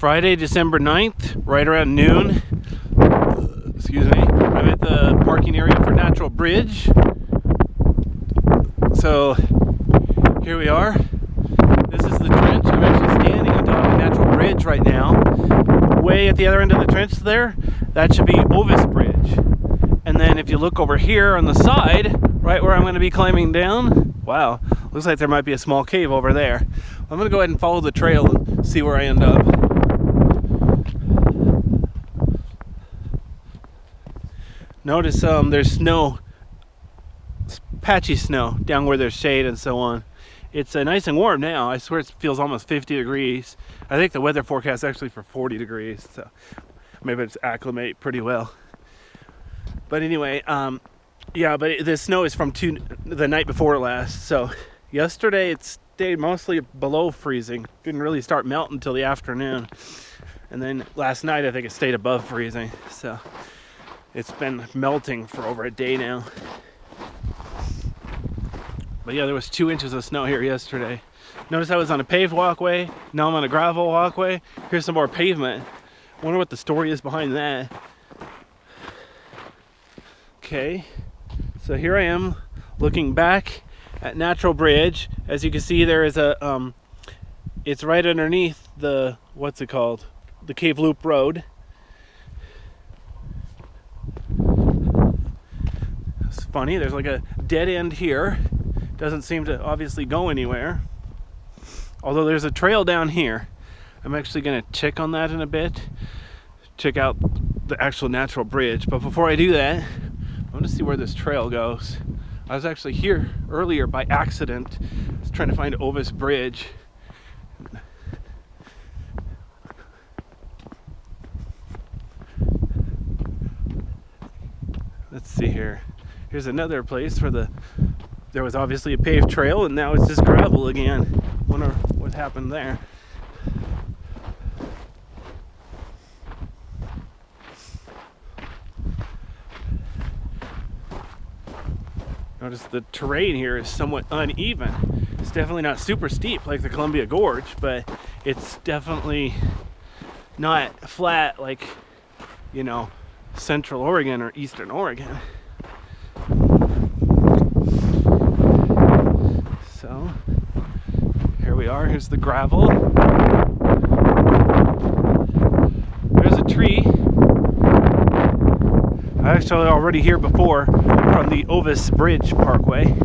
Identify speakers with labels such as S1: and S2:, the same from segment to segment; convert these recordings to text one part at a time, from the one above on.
S1: Friday, December 9th, right around noon. Excuse me. I'm at the parking area for Natural Bridge. So here we are. This is the trench. I'm actually standing on top of Natural Bridge right now. Way at the other end of the trench there, that should be Ovis Bridge. And then if you look over here on the side, right where I'm going to be climbing down, wow, looks like there might be a small cave over there. I'm going to go ahead and follow the trail and see where I end up. Notice there's snow, patchy snow down where there's shade and so on. It's nice and warm now. I swear it feels almost 50 degrees. I think the weather forecast is actually for 40 degrees, so maybe it's acclimate pretty well. But anyway, yeah, but the snow is from the night before last. So yesterday it stayed mostly below freezing. Didn't really start melting until the afternoon. And then last night I think it stayed above freezing. So it's been melting for over a day now. But yeah, there was 2 inches of snow here yesterday. Notice I was on a paved walkway. Now I'm on a gravel walkway. Here's some more pavement. I wonder what the story is behind that. Okay, so here I am looking back at Natural Bridge. As you can see, there is a, it's right underneath the, what's it called? The Cave Loop Road. It's funny, there's like a dead end here. Doesn't seem to obviously go anywhere. Although there's a trail down here. I'm actually going to check on that in a bit. Check out the actual Natural Bridge. But before I do that, I want to see where this trail goes. I was actually here earlier by accident. I was trying to find Ovis Bridge. Let's see here. Here's another place where there was obviously a paved trail and now it's just gravel again. Wonder what happened there. Notice the terrain here is somewhat uneven. It's definitely not super steep like the Columbia Gorge, but it's definitely not flat like, you know, Central Oregon or Eastern Oregon. So here we are. Here's the gravel. There's a tree. I actually already here before from the Ovis Bridge Parkway,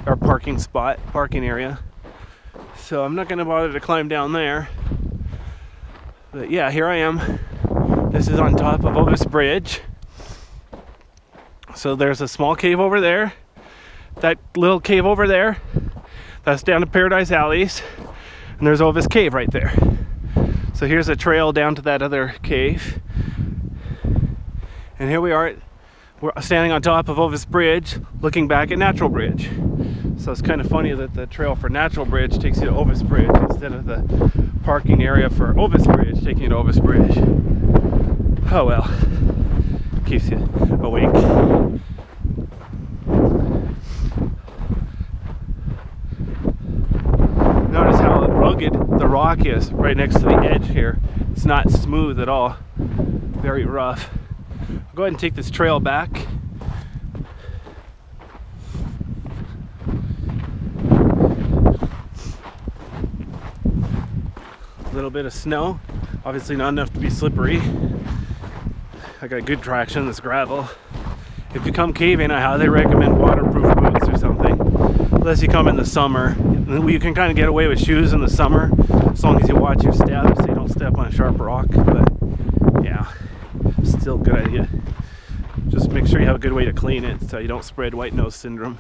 S1: or parking area. So I'm not going to bother to climb down there. But yeah, here I am. This is on top of Ovis Bridge. So there's a small cave over there. That little cave over there, that's down to Paradise Alleys. And there's Ovis Cave right there. So here's a trail down to that other cave. And here we are, we're standing on top of Ovis Bridge, looking back at Natural Bridge. So it's kind of funny that the trail for Natural Bridge takes you to Ovis Bridge instead of the parking area for Ovis Bridge taking you to Ovis Bridge. Oh well, keeps you awake. Notice how rugged the rock is right next to the edge here. It's not smooth at all, very rough. I'll go ahead and take this trail back. A little bit of snow, obviously not enough to be slippery. I got good traction in this gravel. If you come caving, I highly recommend waterproof boots or something. Unless you come in the summer. You can kind of get away with shoes in the summer as long as you watch your steps so you don't step on a sharp rock. But yeah, still a good idea. Just make sure you have a good way to clean it so you don't spread white nose syndrome.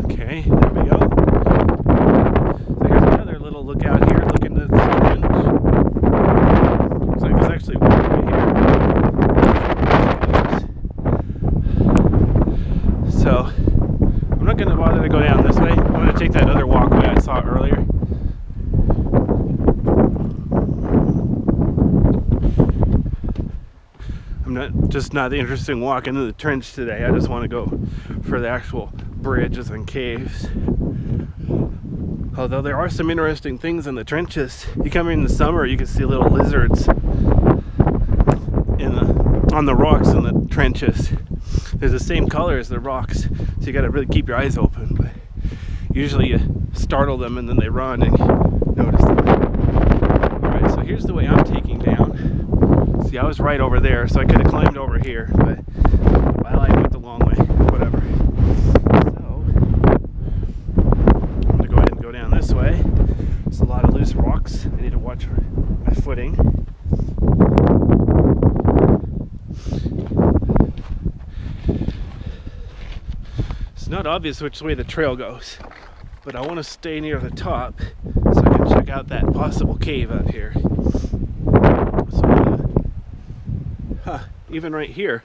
S1: Okay, there we go. So here's another little lookout here, looking at the trench. Looks like there's actually water right here. So I'm not going to bother to go down this way. I'm going to take that other walkway I saw earlier. just not interested in walking into the trench today. I just want to go for the actual bridges and caves. Although there are some interesting things in the trenches. You come in the summer, you can see little lizards on the rocks in the trenches. They're the same color as the rocks, so you got to really keep your eyes open. But usually you startle them and then they run and you notice them. Alright, so here's the way I'm taking down. See, I was right over there, so I could have climbed over here, but well, I went the long way. Whatever. So I'm gonna go ahead and go down this way. There's a lot of loose rocks. I need to watch my footing. It's not obvious which way the trail goes, but I want to stay near the top so I can check out that possible cave out here. So even right here,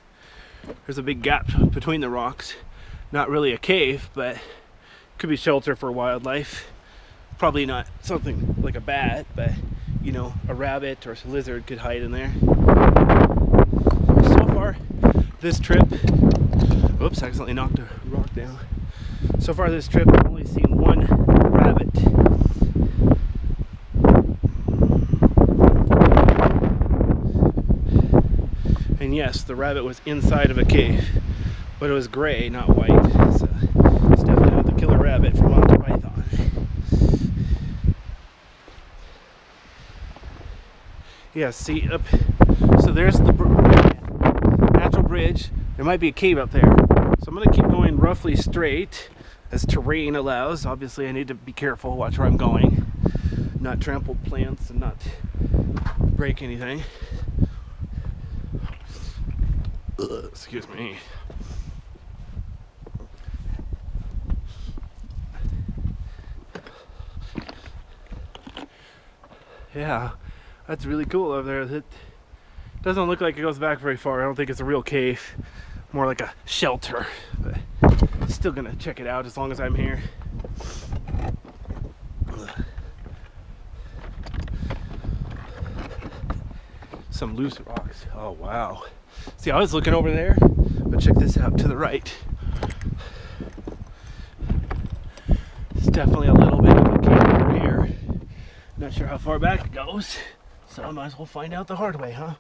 S1: there's a big gap between the rocks. Not really a cave, but could be shelter for wildlife. Probably not something like a bat, but you know, a rabbit or a lizard could hide in there. So far, this trip, oops, I accidentally knocked a rock down. So far this trip, I've only seen one rabbit. And yes, the rabbit was inside of a cave, but it was gray, not white. So it's definitely not the killer rabbit from Monty Python. Yeah, see, up. So there's the natural bridge. There might be a cave up there. So I'm going to keep going roughly straight as terrain allows. Obviously I need to be careful, watch where I'm going. Not trample plants and not break anything. Ugh, excuse me. Yeah, that's really cool over there. It doesn't look like it goes back very far. I don't think it's a real cave. More like a shelter, but still gonna check it out as long as I'm here. Some loose rocks. Oh wow. See, I was looking over there, but check this out to the right. It's definitely a little bit of a cave over here. Not sure how far back it goes, so I might as well find out the hard way, huh?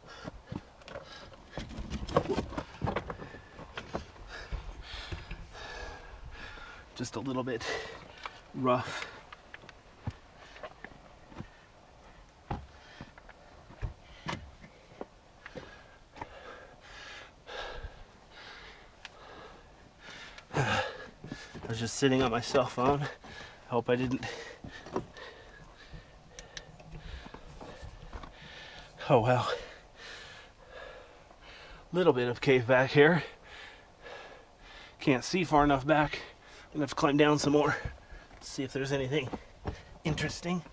S1: Just a little bit rough. I was just sitting on my cell phone. I hope I didn't. Oh well. Little bit of cave back here. Can't see far enough back. I'm gonna have to climb down some more. See if there's anything interesting.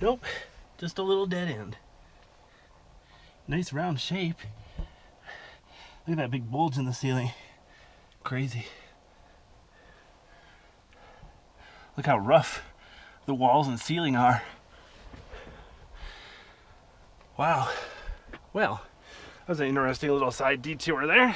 S1: Nope, just a little dead end. Nice round shape. Look at that big bulge in the ceiling. Crazy. Look how rough the walls and ceiling are. Wow. Well, that was an interesting little side detour there.